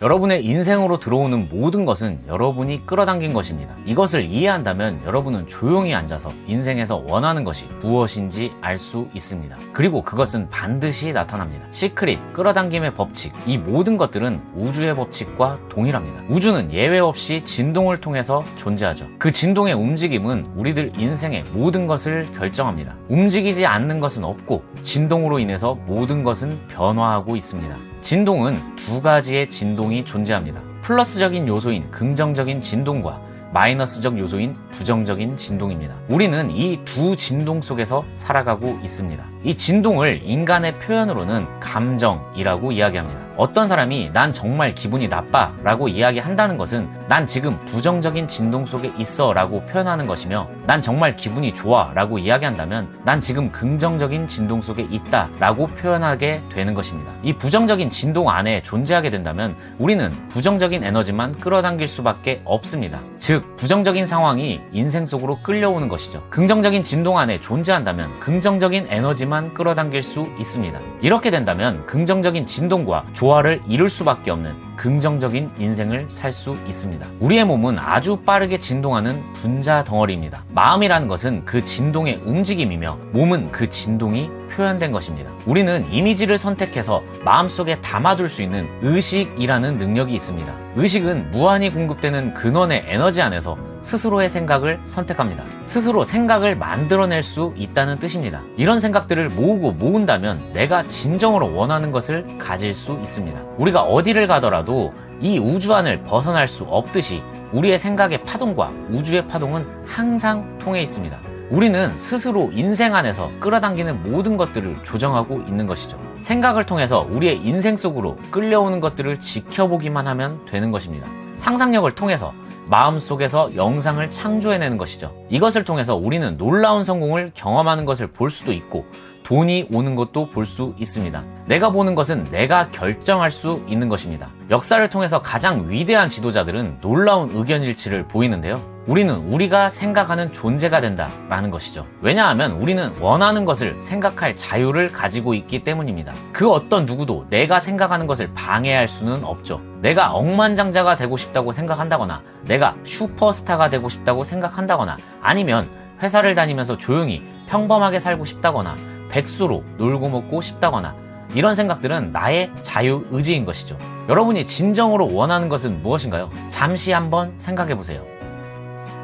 여러분의 인생으로 들어오는 모든 것은 여러분이 끌어당긴 것입니다. 이것을 이해한다면 여러분은 조용히 앉아서 인생에서 원하는 것이 무엇인지 알 수 있습니다. 그리고 그것은 반드시 나타납니다. 시크릿, 끌어당김의 법칙, 이 모든 것들은 우주의 법칙과 동일합니다. 우주는 예외 없이 진동을 통해서 존재하죠. 그 진동의 움직임은 우리들 인생의 모든 것을 결정합니다. 움직이지 않는 것은 없고 진동으로 인해서 모든 것은 변화하고 있습니다. 진동은 두 가지의 진동이 존재합니다. 플러스적인 요소인 긍정적인 진동과 마이너스적 요소인 부정적인 진동입니다. 우리는 이 두 진동 속에서 살아가고 있습니다. 이 진동을 인간의 표현으로는 감정이라고 이야기합니다. 어떤 사람이 난 정말 기분이 나빠 라고 이야기한다는 것은 난 지금 부정적인 진동 속에 있어 라고 표현하는 것이며, 난 정말 기분이 좋아 라고 이야기한다면 난 지금 긍정적인 진동 속에 있다 라고 표현하게 되는 것입니다. 이 부정적인 진동 안에 존재하게 된다면 우리는 부정적인 에너지만 끌어당길 수밖에 없습니다. 즉 부정적인 상황이 인생 속으로 끌려오는 것이죠. 긍정적인 진동 안에 존재한다면 긍정적인 에너지만 끌어당길 수 있습니다. 이렇게 된다면 긍정적인 진동과 조화를 이룰 수밖에 없는 긍정적인 인생을 살 수 있습니다. 우리의 몸은 아주 빠르게 진동하는 분자 덩어리입니다. 마음이라는 것은 그 진동의 움직임이며 몸은 그 진동이 표현된 것입니다. 우리는 이미지를 선택해서 마음속에 담아둘 수 있는 의식이라는 능력이 있습니다. 의식은 무한히 공급되는 근원의 에너지 안에서 스스로의 생각을 선택합니다. 스스로 생각을 만들어낼 수 있다는 뜻입니다. 이런 생각들을 모으고 모은다면 내가 진정으로 원하는 것을 가질 수 있습니다. 우리가 어디를 가더라도 이 우주안을 벗어날 수 없듯이 우리의 생각의 파동과 우주의 파동은 항상 통해 있습니다. 우리는 스스로 인생 안에서 끌어당기는 모든 것들을 조정하고 있는 것이죠. 생각을 통해서 우리의 인생 속으로 끌려오는 것들을 지켜보기만 하면 되는 것입니다. 상상력을 통해서 마음속에서 영상을 창조해내는 것이죠. 이것을 통해서 우리는 놀라운 성공을 경험하는 것을 볼 수도 있고 돈이 오는 것도 볼 수 있습니다. 내가 보는 것은 내가 결정할 수 있는 것입니다. 역사를 통해서 가장 위대한 지도자들은 놀라운 의견일치를 보이는데요. 우리는 우리가 생각하는 존재가 된다라는 것이죠. 왜냐하면 우리는 원하는 것을 생각할 자유를 가지고 있기 때문입니다. 그 어떤 누구도 내가 생각하는 것을 방해할 수는 없죠. 내가 억만장자가 되고 싶다고 생각한다거나 내가 슈퍼스타가 되고 싶다고 생각한다거나 아니면 회사를 다니면서 조용히 평범하게 살고 싶다거나 백수로 놀고 먹고 싶다거나 이런 생각들은 나의 자유의지인 것이죠. 여러분이 진정으로 원하는 것은 무엇인가요? 잠시 한번 생각해 보세요.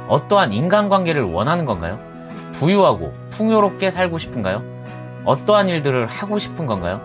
어떠한 인간관계를 원하는 건가요? 부유하고 풍요롭게 살고 싶은가요? 어떠한 일들을 하고 싶은 건가요?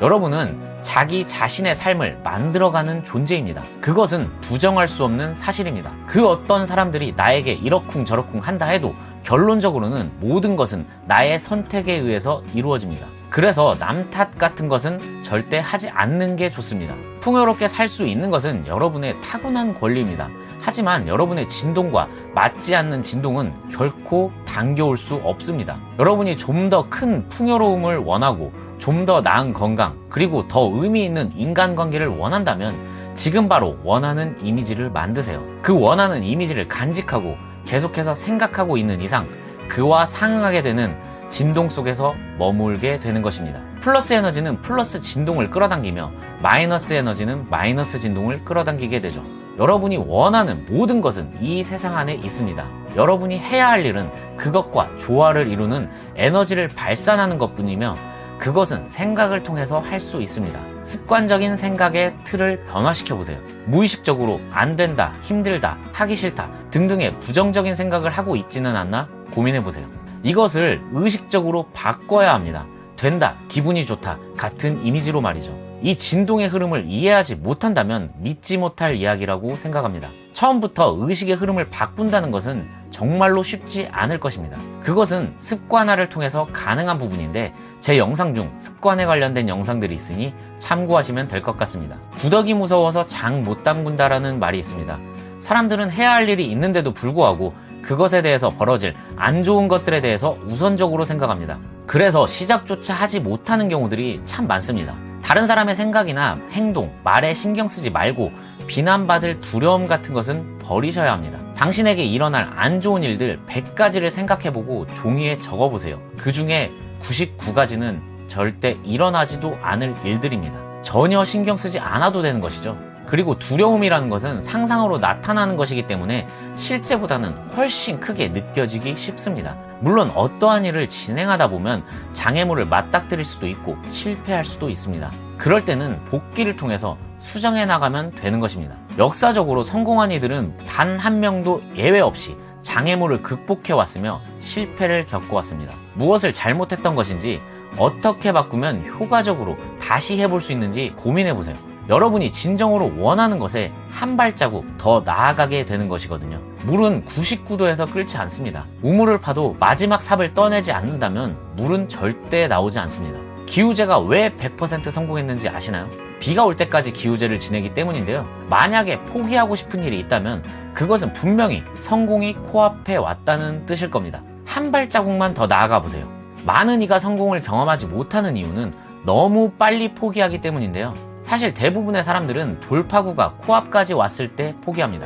여러분은 자기 자신의 삶을 만들어가는 존재입니다. 그것은 부정할 수 없는 사실입니다. 그 어떤 사람들이 나에게 이러쿵저러쿵 한다 해도 결론적으로는 모든 것은 나의 선택에 의해서 이루어집니다. 그래서 남 탓 같은 것은 절대 하지 않는 게 좋습니다. 풍요롭게 살 수 있는 것은 여러분의 타고난 권리입니다. 하지만 여러분의 진동과 맞지 않는 진동은 결코 당겨올 수 없습니다. 여러분이 좀 더 큰 풍요로움을 원하고 좀 더 나은 건강, 그리고 더 의미 있는 인간관계를 원한다면 지금 바로 원하는 이미지를 만드세요. 그 원하는 이미지를 간직하고 계속해서 생각하고 있는 이상 그와 상응하게 되는 진동 속에서 머물게 되는 것입니다. 플러스 에너지는 플러스 진동을 끌어당기며 마이너스 에너지는 마이너스 진동을 끌어당기게 되죠. 여러분이 원하는 모든 것은 이 세상 안에 있습니다. 여러분이 해야 할 일은 그것과 조화를 이루는 에너지를 발산하는 것뿐이며 그것은 생각을 통해서 할 수 있습니다. 습관적인 생각의 틀을 변화시켜보세요. 무의식적으로 안 된다, 힘들다, 하기 싫다 등등의 부정적인 생각을 하고 있지는 않나 고민해보세요. 이것을 의식적으로 바꿔야 합니다. 된다, 기분이 좋다 같은 이미지로 말이죠. 이 진동의 흐름을 이해하지 못한다면 믿지 못할 이야기라고 생각합니다. 처음부터 의식의 흐름을 바꾼다는 것은 정말로 쉽지 않을 것입니다. 그것은 습관화를 통해서 가능한 부분인데 제 영상 중 습관에 관련된 영상들이 있으니 참고하시면 될 것 같습니다. 구더기 무서워서 장 못 담근다라는 말이 있습니다. 사람들은 해야 할 일이 있는데도 불구하고 그것에 대해서 벌어질 안 좋은 것들에 대해서 우선적으로 생각합니다. 그래서 시작조차 하지 못하는 경우들이 참 많습니다. 다른 사람의 생각이나 행동, 말에 신경 쓰지 말고 비난받을 두려움 같은 것은 버리셔야 합니다. 당신에게 일어날 안 좋은 일들 100가지를 생각해보고 종이에 적어보세요. 그 중에 99가지는 절대 일어나지도 않을 일들입니다. 전혀 신경 쓰지 않아도 되는 것이죠. 그리고 두려움이라는 것은 상상으로 나타나는 것이기 때문에 실제보다는 훨씬 크게 느껴지기 쉽습니다. 물론 어떠한 일을 진행하다 보면 장애물을 맞닥뜨릴 수도 있고 실패할 수도 있습니다. 그럴 때는 복기를 통해서 수정해 나가면 되는 것입니다. 역사적으로 성공한 이들은 단 한 명도 예외 없이 장애물을 극복해 왔으며 실패를 겪어왔습니다. 무엇을 잘못했던 것인지, 어떻게 바꾸면 효과적으로 다시 해볼 수 있는지 고민해 보세요. 여러분이 진정으로 원하는 것에 한 발자국 더 나아가게 되는 것이거든요. 물은 99도에서 끓지 않습니다. 우물을 파도 마지막 삽을 떠내지 않는다면 물은 절대 나오지 않습니다. 기우제가 왜 100% 성공했는지 아시나요? 비가 올 때까지 기우제를 지내기 때문인데요. 만약에 포기하고 싶은 일이 있다면 그것은 분명히 성공이 코앞에 왔다는 뜻일 겁니다. 한 발자국만 더 나아가 보세요. 많은 이가 성공을 경험하지 못하는 이유는 너무 빨리 포기하기 때문인데요. 사실 대부분의 사람들은 돌파구가 코앞까지 왔을 때 포기합니다.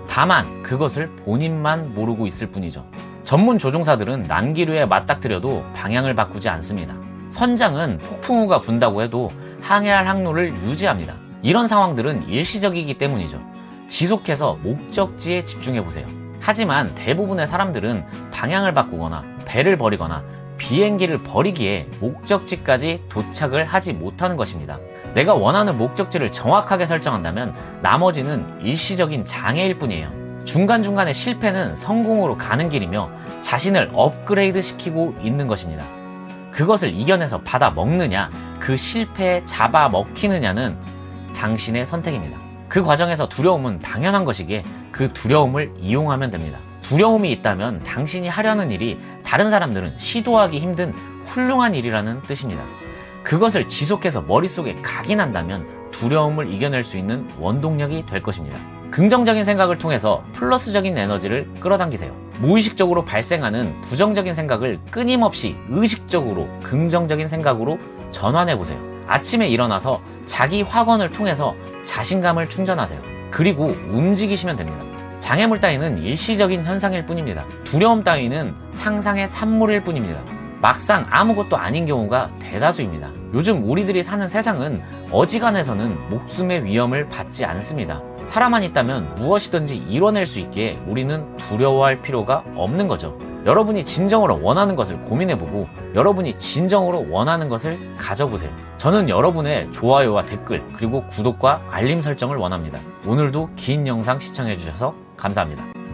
다만 그것을 본인만 모르고 있을 뿐이죠. 전문 조종사들은 난기류에 맞닥뜨려도 방향을 바꾸지 않습니다. 선장은 폭풍우가 분다고 해도 항해할 항로를 유지합니다. 이런 상황들은 일시적이기 때문이죠. 지속해서 목적지에 집중해보세요. 하지만 대부분의 사람들은 방향을 바꾸거나 배를 버리거나 비행기를 버리기에 목적지까지 도착을 하지 못하는 것입니다. 내가 원하는 목적지를 정확하게 설정한다면 나머지는 일시적인 장애일 뿐이에요. 중간중간의 실패는 성공으로 가는 길이며 자신을 업그레이드 시키고 있는 것입니다. 그것을 이겨내서 받아 먹느냐, 그 실패에 잡아 먹히느냐는 당신의 선택입니다. 그 과정에서 두려움은 당연한 것이기에 그 두려움을 이용하면 됩니다. 두려움이 있다면 당신이 하려는 일이 다른 사람들은 시도하기 힘든 훌륭한 일이라는 뜻입니다. 그것을 지속해서 머릿속에 각인한다면 두려움을 이겨낼 수 있는 원동력이 될 것입니다. 긍정적인 생각을 통해서 플러스적인 에너지를 끌어당기세요. 무의식적으로 발생하는 부정적인 생각을 끊임없이 의식적으로 긍정적인 생각으로 전환해보세요. 아침에 일어나서 자기 확언을 통해서 자신감을 충전하세요. 그리고 움직이시면 됩니다. 장애물 따위는 일시적인 현상일 뿐입니다. 두려움 따위는 상상의 산물일 뿐입니다. 막상 아무것도 아닌 경우가 대다수입니다. 요즘 우리들이 사는 세상은 어지간해서는 목숨의 위험을 받지 않습니다. 사람만 있다면 무엇이든지 이뤄낼 수 있기에 우리는 두려워할 필요가 없는 거죠. 여러분이 진정으로 원하는 것을 고민해보고 여러분이 진정으로 원하는 것을 가져보세요. 저는 여러분의 좋아요와 댓글 그리고 구독과 알림 설정을 원합니다. 오늘도 긴 영상 시청해주셔서 감사합니다.